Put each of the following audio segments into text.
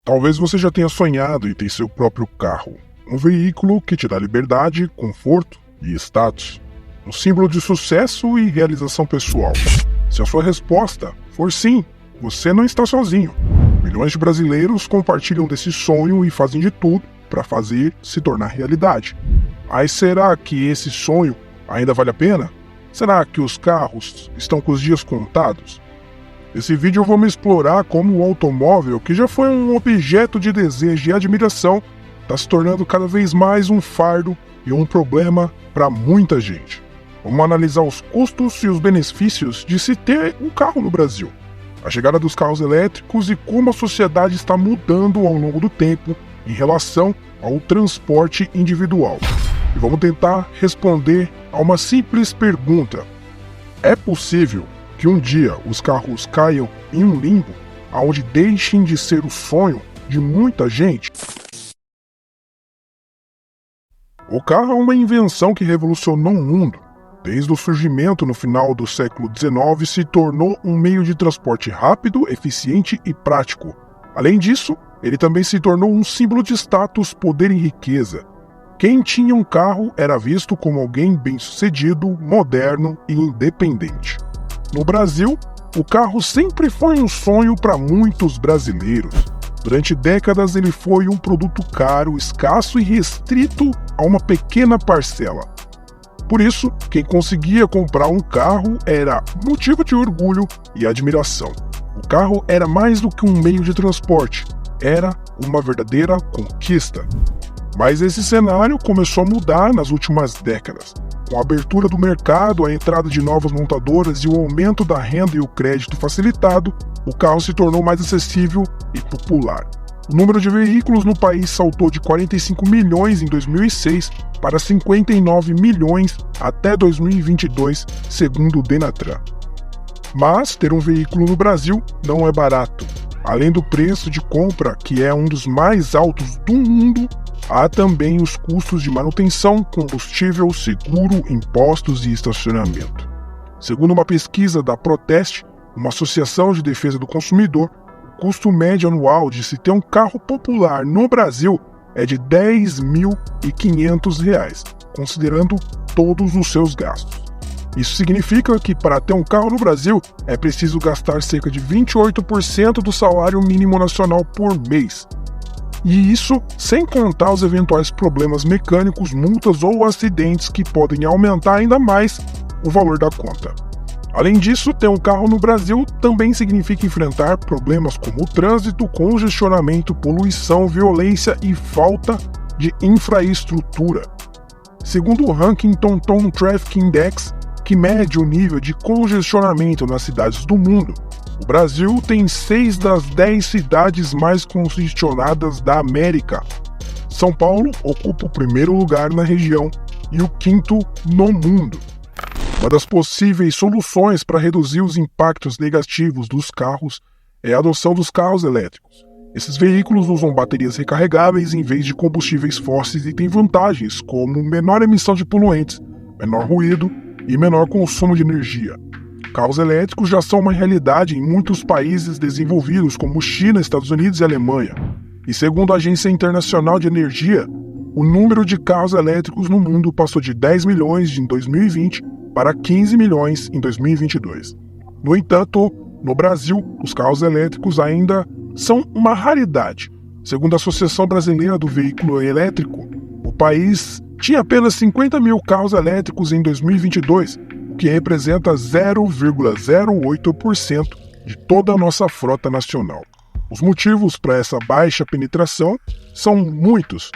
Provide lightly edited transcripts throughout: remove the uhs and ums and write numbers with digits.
Talvez você já tenha sonhado em ter seu próprio carro, um veículo que te dá liberdade, conforto e status, um símbolo de sucesso e realização pessoal. Se a sua resposta for sim, você não está sozinho. Milhões de brasileiros compartilham desse sonho e fazem de tudo para fazer se tornar realidade. Mas será que esse sonho ainda vale a pena? Será que os carros estão com os dias contados? Nesse vídeo eu vou me explorar como o automóvel, que já foi um objeto de desejo e admiração, está se tornando cada vez mais um fardo e um problema para muita gente. Vamos analisar os custos e os benefícios de se ter um carro no Brasil, a chegada dos carros elétricos e como a sociedade está mudando ao longo do tempo em relação ao transporte individual. E vamos tentar responder a uma simples pergunta: é possível que um dia os carros caiam em um limbo, onde deixem de ser o sonho de muita gente? O carro é uma invenção que revolucionou o mundo. Desde o surgimento no final do século XIX, se tornou um meio de transporte rápido, eficiente e prático. Além disso, ele também se tornou um símbolo de status, poder e riqueza. Quem tinha um carro era visto como alguém bem-sucedido, moderno e independente. No Brasil, o carro sempre foi um sonho para muitos brasileiros. Durante décadas, ele foi um produto caro, escasso e restrito a uma pequena parcela. Por isso, quem conseguia comprar um carro era motivo de orgulho e admiração. O carro era mais do que um meio de transporte, era uma verdadeira conquista. Mas esse cenário começou a mudar nas últimas décadas. Com a abertura do mercado, a entrada de novas montadoras e o aumento da renda e o crédito facilitado, o carro se tornou mais acessível e popular. O número de veículos no país saltou de 45 milhões em 2006 para 59 milhões até 2022, segundo o Denatran. Mas ter um veículo no Brasil não é barato. Além do preço de compra, que é um dos mais altos do mundo, há também os custos de manutenção, combustível, seguro, impostos e estacionamento. Segundo uma pesquisa da Proteste, uma associação de defesa do consumidor, o custo médio anual de se ter um carro popular no Brasil é de R$ 10.500, considerando todos os seus gastos. Isso significa que para ter um carro no Brasil é preciso gastar cerca de 28% do salário mínimo nacional por mês. E isso sem contar os eventuais problemas mecânicos, multas ou acidentes que podem aumentar ainda mais o valor da conta. Além disso, ter um carro no Brasil também significa enfrentar problemas como o trânsito, congestionamento, poluição, violência e falta de infraestrutura. Segundo o ranking TomTom Traffic Index, que mede o nível de congestionamento nas cidades do mundo, o Brasil tem 6 das 10 cidades mais congestionadas da América. São Paulo ocupa o primeiro lugar na região e o quinto no mundo. Uma das possíveis soluções para reduzir os impactos negativos dos carros é a adoção dos carros elétricos. Esses veículos usam baterias recarregáveis em vez de combustíveis fósseis e têm vantagens como menor emissão de poluentes, menor ruído e menor consumo de energia. Carros elétricos já são uma realidade em muitos países desenvolvidos como China, Estados Unidos e Alemanha. E segundo a Agência Internacional de Energia, o número de carros elétricos no mundo passou de 10 milhões em 2020 para 15 milhões em 2022. No entanto, no Brasil, os carros elétricos ainda são uma raridade. Segundo a Associação Brasileira do Veículo Elétrico, o país tinha apenas 50 mil carros elétricos em 2022, o que representa 0,08% de toda a nossa frota nacional. Os motivos para essa baixa penetração são muitos.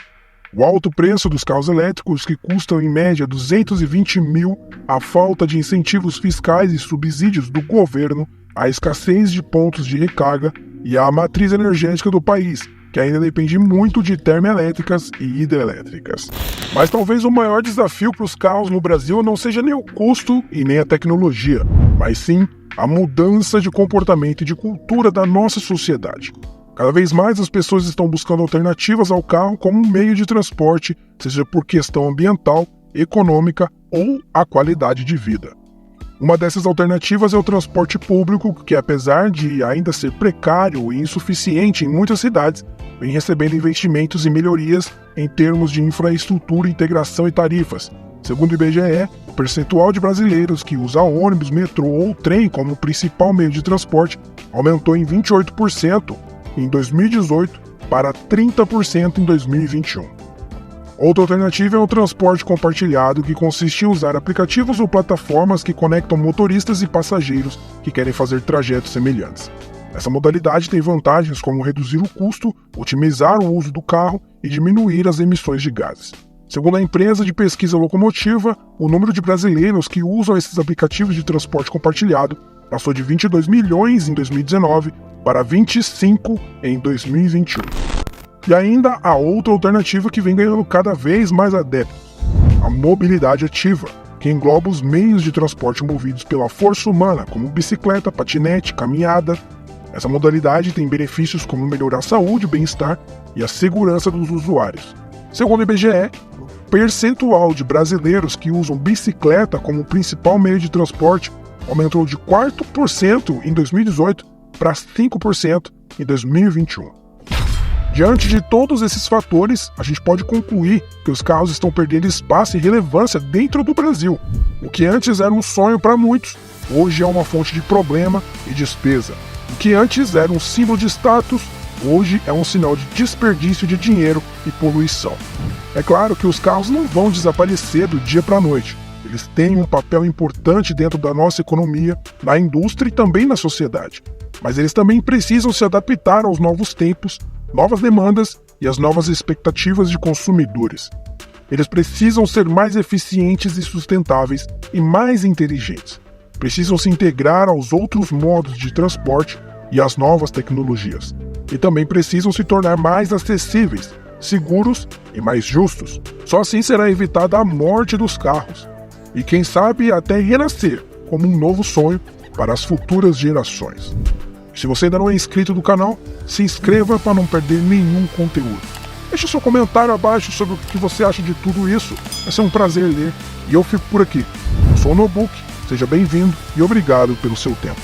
O alto preço dos carros elétricos, que custam em média 220 mil, a falta de incentivos fiscais e subsídios do governo, a escassez de pontos de recarga e a matriz energética do país, que ainda depende muito de termoelétricas e hidrelétricas. Mas talvez o maior desafio para os carros no Brasil não seja nem o custo e nem a tecnologia, mas sim a mudança de comportamento e de cultura da nossa sociedade. Cada vez mais as pessoas estão buscando alternativas ao carro como um meio de transporte, seja por questão ambiental, econômica ou a qualidade de vida. Uma dessas alternativas é o transporte público, que apesar de ainda ser precário e insuficiente em muitas cidades, vem recebendo investimentos e melhorias em termos de infraestrutura, integração e tarifas. Segundo o IBGE, o percentual de brasileiros que usa ônibus, metrô ou trem como principal meio de transporte aumentou em 28% em 2018 para 30% em 2021. Outra alternativa é o transporte compartilhado, que consiste em usar aplicativos ou plataformas que conectam motoristas e passageiros que querem fazer trajetos semelhantes. Essa modalidade tem vantagens como reduzir o custo, otimizar o uso do carro e diminuir as emissões de gases. Segundo a empresa de pesquisa Locomotiva, o número de brasileiros que usam esses aplicativos de transporte compartilhado passou de 22 milhões em 2019 para 25 em 2021. E ainda há outra alternativa que vem ganhando cada vez mais adeptos: a mobilidade ativa, que engloba os meios de transporte movidos pela força humana, como bicicleta, patinete, caminhada. Essa modalidade tem benefícios como melhorar a saúde, o bem-estar e a segurança dos usuários. Segundo o IBGE, o percentual de brasileiros que usam bicicleta como principal meio de transporte aumentou de 4% em 2018 para 5% em 2021. Diante de todos esses fatores, a gente pode concluir que os carros estão perdendo espaço e relevância dentro do Brasil. O que antes era um sonho para muitos, hoje é uma fonte de problema e despesa. O que antes era um símbolo de status, hoje é um sinal de desperdício de dinheiro e poluição. É claro que os carros não vão desaparecer do dia para a noite. Eles têm um papel importante dentro da nossa economia, na indústria e também na sociedade. Mas eles também precisam se adaptar aos novos tempos, novas demandas e as novas expectativas de consumidores. Eles precisam ser mais eficientes e sustentáveis e mais inteligentes. Precisam se integrar aos outros modos de transporte e às novas tecnologias. E também precisam se tornar mais acessíveis, seguros e mais justos. Só assim será evitada a morte dos carros. E quem sabe até renascer como um novo sonho para as futuras gerações. Se você ainda não é inscrito do canal, se inscreva para não perder nenhum conteúdo. Deixe seu comentário abaixo sobre o que você acha de tudo isso. Vai ser um prazer ler. E eu fico por aqui. Eu sou o Nobook, seja bem-vindo e obrigado pelo seu tempo.